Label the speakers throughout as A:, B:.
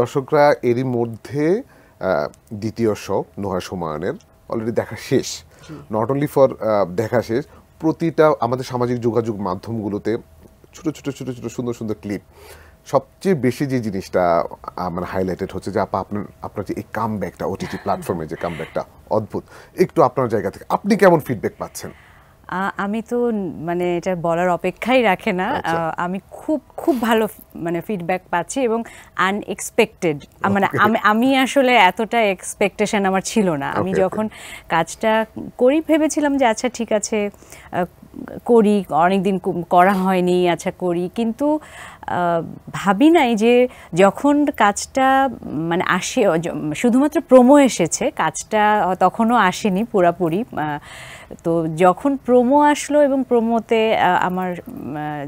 A: দর্শকরা এরই মধ্যে দ্বিতীয় শো নুহাশ হুমায়ুনের অলরেডি দেখা শেষ। নট অনলি ফর দেখা শেষ, প্রতিটা আমাদের সামাজিক যোগাযোগ মাধ্যমগুলোতে ছোট ছোট ছোট ছোট সুন্দর সুন্দর ক্লিপ। সবচেয়ে বেশি যে জিনিসটা মানে হাইলাইটেড হচ্ছে যে আপনার যে এই কামব্যাকটা, ওটিটি প্ল্যাটফর্মে যে কামব্যাকটা অদ্ভুত। একটু আপনার জায়গা থেকে আপনি কেমন ফিডব্যাক পাচ্ছেন?
B: আমি তো মানে এটা বলার অপেক্ষাই রাখে না। আমি খুব খুব ভালো মানে ফিডব্যাক পাচ্ছি এবং আনএক্সপেক্টেড। মানে আমি আসলে এতটা এক্সপেকটেশন আমার ছিল না। আমি যখন কাজটা করি ভেবেছিলাম যে আচ্ছা ঠিক আছে করি, অনেকদিন করা হয়নি, আচ্ছা করি, কিন্তু ভাবি নাই যে যখন কাজটা মানে আসে, শুধুমাত্র প্রোমো এসেছে, কাজটা তখনও আসেনি পুরাপুরি। তো যখন প্রোমো আসলো এবং প্রোমোতে আমার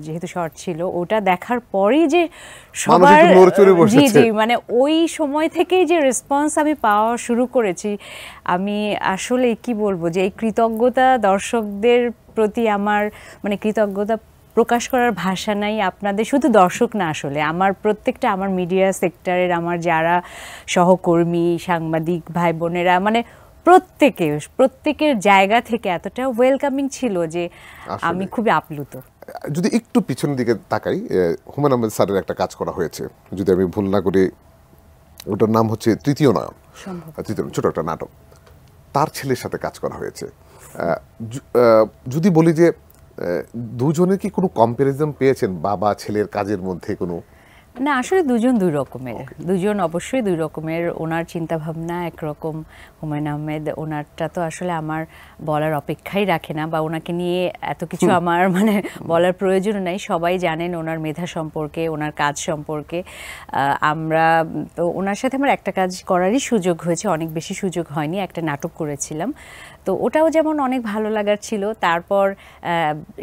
B: যেহেতু শর্ট ছিল, ওটা দেখার পরেই যে সবার জি জি মানে ওই সময় থেকেই যে রেসপন্স আমি পাওয়া শুরু করেছি, আমি আসলে কি বলবো যে এই কৃতজ্ঞতা দর্শকদের প্রতি আমার মানে কৃতজ্ঞতা প্রকাশ করার ভাষা নাই। আপনাদের শুধু দর্শক না, আসলে আমার প্রত্যেকটা আমার মিডিয়া সেক্টরের আমার যারা সহকর্মী সাংবাদিক ভাই বোনেরা মানে প্রত্যেকের জায়গা থেকে এতটা ওয়েলকামিং ছিল যে আমি খুবই আপ্লুত।
A: যদি একটু পিছনের দিকে তাকাই, হুমায়ূন আহমেদ স্যারের একটা কাজ করা হয়েছে, যদি আমি ভুল না করি ওটার নাম হচ্ছে তৃতীয় নয়ন, ছোট একটা নাটক, তার ছেলের সাথে কাজ করা হয়েছে। যদি বলি যে দুজনের কি কোনো কম্পারিজন পেয়েছেন বাবা ছেলের কাজের মধ্যে? কোনো
B: না, আসলে দুজন দুই রকমের, দুজন অবশ্যই দুই রকমের। ওনার চিন্তাভাবনা একরকম, হুমায়ূন আহমেদ ওনারটা তো আসলে আমার বলার অপেক্ষাই রাখে না, বা ওনাকে নিয়ে এত কিছু আমার মানে বলার প্রয়োজন নাই। সবাই জানেন ওনার মেধা সম্পর্কে, ওনার কাজ সম্পর্কে। আমরা তো ওনার সাথে আমার একটা কাজ করারই সুযোগ হয়েছে, অনেক বেশি সুযোগ হয়নি। একটা নাটক করেছিলাম, তো ওটাও যেমন অনেক ভালো লাগার ছিল। তারপর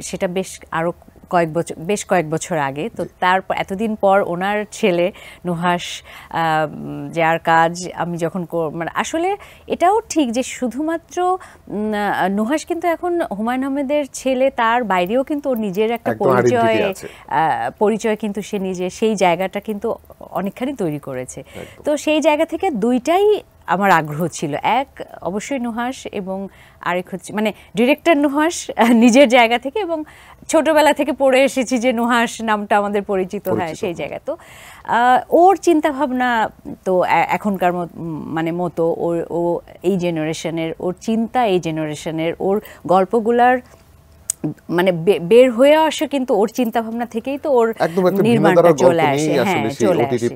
B: সেটা বেশ কয়েক বছর আগে। তো তারপর এতদিন পর ওনার ছেলে নুহাশ, যার কাজ আমি যখন মানে আসলে এটাও ঠিক যে শুধুমাত্র নুহাশ কিন্তু এখন হুমায়ূন আহমেদের ছেলে, তার বাইরেও কিন্তু ওর নিজের একটা পরিচয় কিন্তু সে নিজে সেই জায়গাটা কিন্তু অনেকখানি তৈরি করেছে। তো সেই জায়গা থেকে দুইটাই আমার আগ্রহ ছিল। এক অবশ্যই নুহাশ, এবং আরেক হচ্ছে মানে ডিরেক্টর নুহাশ নিজের জায়গা থেকে, এবং ছোটবেলা থেকে পড়ে এসেছি যে নুহাশ নামটা আমাদের পরিচিত, হ্যাঁ সেই জায়গা। তো ওর চিন্তাভাবনা তো এখনকার মতো ও এই জেনারেশনের, ওর চিন্তা এই জেনারেশনের, ওর গল্পগুলার মানে বের হয়ে আসে কিন্তু ওর চিন্তাভাবনা থেকেই তো ওর নির্মাণটা চলে আসে। হ্যাঁ, চলে আসে।